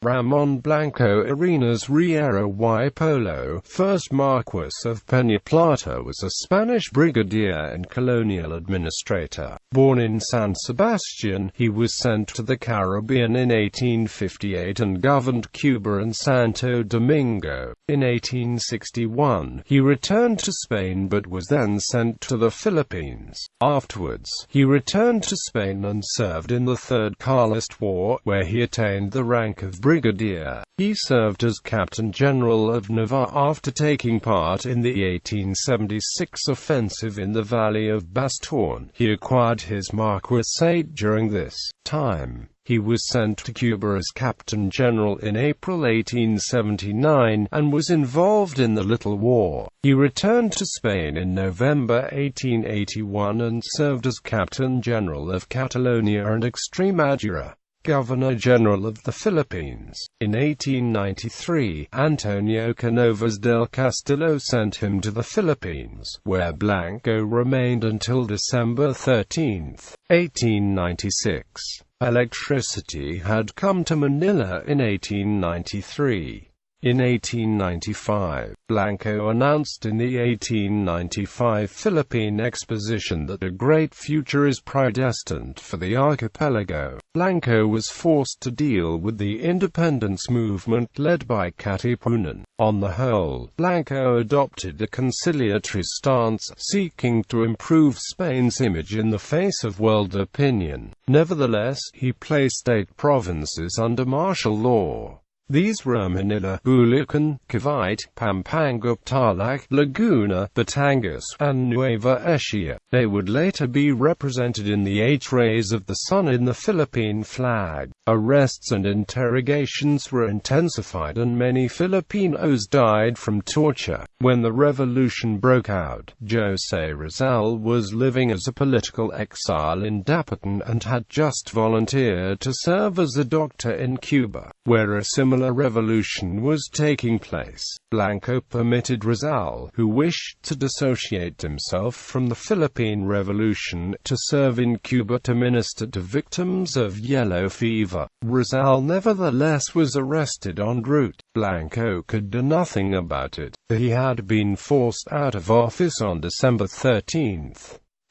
Ramón Blanco Erenas Riera y Polo, first Marquis of Peña Plata, was a Spanish brigadier and colonial administrator. Born in San Sebastián, he was sent to the Caribbean in 1858 and governed Cuba and Santo Domingo. In 1861, he returned to Spain but was then sent to the Philippines. Afterwards, he returned to Spain and served in the Third Carlist War, where he attained the rank of brigadier. He served as Captain General of Navarre after taking part in the 1876 offensive in the Valley of Bastogne. He acquired his marquisate during this time. He was sent to Cuba as Captain General in April 1879, and was involved in the Little War. He returned to Spain in November 1881 and served as Captain General of Catalonia and Extremadura, Governor-General of the Philippines. In 1893, Antonio Canovas del Castillo sent him to the Philippines, where Blanco remained until December 13, 1896. Electricity had come to Manila in 1893. In 1895, Blanco announced in the 1895 Philippine Exposition that a great future is predestined for the archipelago. Blanco was forced to deal with the independence movement led by Katipunan. On the whole, Blanco adopted a conciliatory stance, seeking to improve Spain's image in the face of world opinion. Nevertheless, he placed 8 provinces under martial law. These were Manila, Bulacan, Cavite, Pampanga, Tarlac, Laguna, Batangas, and Nueva Ecija. They would later be represented in the 8 rays of the sun in the Philippine flag. Arrests and interrogations were intensified and many Filipinos died from torture. When the revolution broke out, José Rizal was living as a political exile in Dapitan and had just volunteered to serve as a doctor in Cuba, where a similar revolution was taking place. Blanco permitted Rizal, who wished to dissociate himself from the Philippine Revolution, to serve in Cuba to minister to victims of yellow fever. Rizal nevertheless was arrested en route. Blanco could do nothing about it. He had been forced out of office on December 13.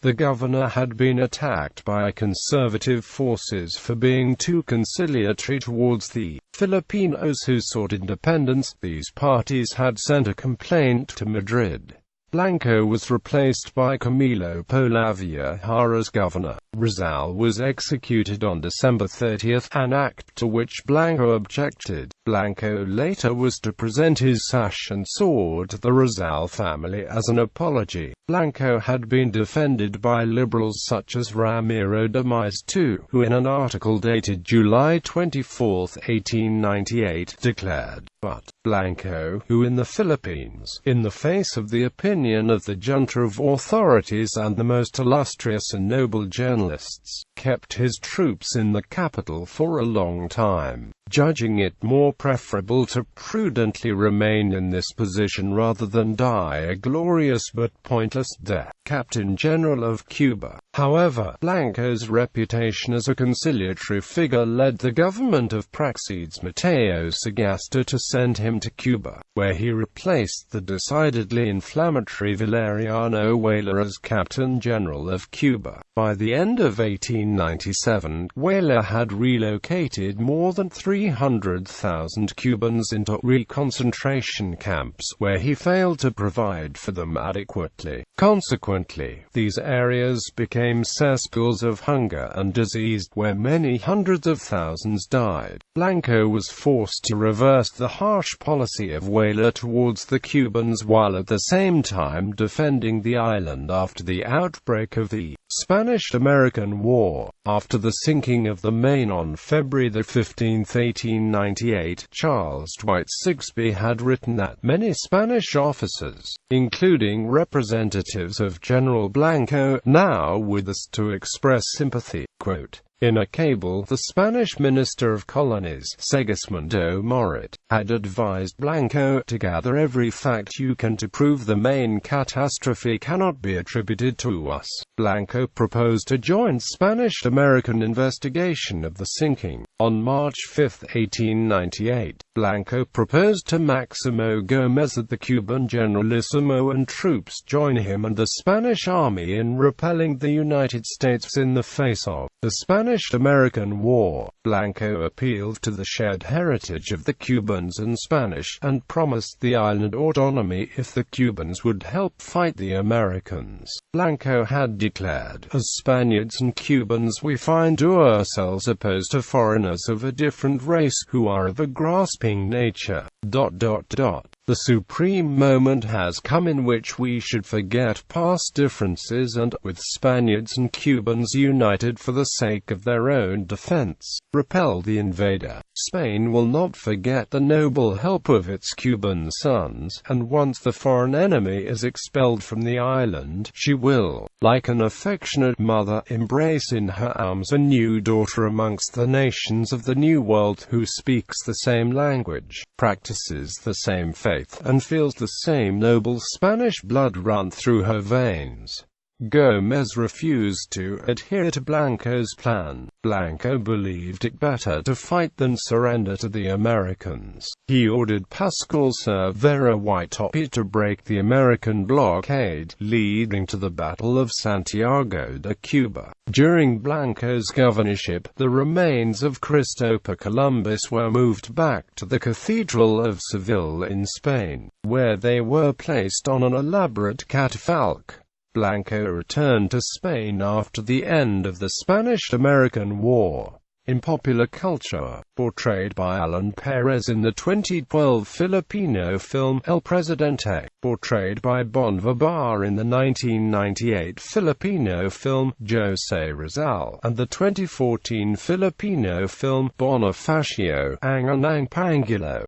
The governor had been attacked by conservative forces for being too conciliatory towards the Filipinos who sought independence. These parties had sent a complaint to Madrid. Blanco was replaced by Camilo Polavia as governor. Rizal was executed on December 30, an act to which Blanco objected. Blanco later was to present his sash and sword to the Rizal family as an apology. Blanco had been defended by liberals such as Ramiro de Mies II, who in an article dated July 24, 1898, declared, but Blanco, who in the Philippines, in the face of the opinion of the junta of authorities and the most illustrious and noble journalists, kept his troops in the capital for a long time, judging it more preferable to prudently remain in this position rather than die a glorious but pointless death. Captain General of Cuba. However, Blanco's reputation as a conciliatory figure led the government of Praxedes Mateo Sagasta to send him to Cuba, where he replaced the decidedly inflammatory Valeriano Weyler as Captain General of Cuba. By the end of 1897, Weyler had relocated more than 300,000 Cubans into re-concentration camps, where he failed to provide for them adequately. Consequently, these areas became cesspools of hunger and disease, where many hundreds of thousands died. Blanco was forced to reverse the harsh policy of Weyler towards the Cubans while at the same time defending the island after the outbreak of the Spanish-American War. After the sinking of the Maine on February 15, 1898, Charles Dwight Sigsbee had written that many Spanish officers, including representatives of General Blanco, now with us to express sympathy. Quote, In a cable, the Spanish Minister of Colonies, Segismundo Morat, had advised Blanco to gather every fact you can to prove the main catastrophe cannot be attributed to us. Blanco proposed a joint Spanish-American investigation of the sinking. On March 5, 1898, Blanco proposed to Maximo Gómez that the Cuban generalissimo and troops join him and the Spanish army in repelling the United States in the face of the Spanish-American War. Blanco appealed to the shared heritage of the Cubans and Spanish, and promised the island autonomy if the Cubans would help fight the Americans. Blanco had declared, "As Spaniards and Cubans we find ourselves opposed to foreigners of a different race, who are of a grasping nature. The supreme moment has come in which we should forget past differences and, with Spaniards and Cubans united for the sake of their own defense, repel the invader. Spain will not forget the noble help of its Cuban sons, and once the foreign enemy is expelled from the island, she will, like an affectionate mother, embrace in her arms a new daughter amongst the nations of the New World who speaks the same language, practices the same faith, and feels the same noble Spanish blood run through her veins." Gómez refused to adhere to Blanco's plan. Blanco believed it better to fight than surrender to the Americans. He ordered Pascual Cervera Huaytopi to break the American blockade, leading to the Battle of Santiago de Cuba. During Blanco's governorship, the remains of Christopher Columbus were moved back to the Cathedral of Seville in Spain, where they were placed on an elaborate catafalque. Blanco returned to Spain after the end of the Spanish-American War. In popular culture, portrayed by Alan Perez in the 2012 Filipino film El Presidente, portrayed by Bon Vivar in the 1998 Filipino film Jose Rizal, and the 2014 Filipino film Bonifacio Ang Anang Pangulo.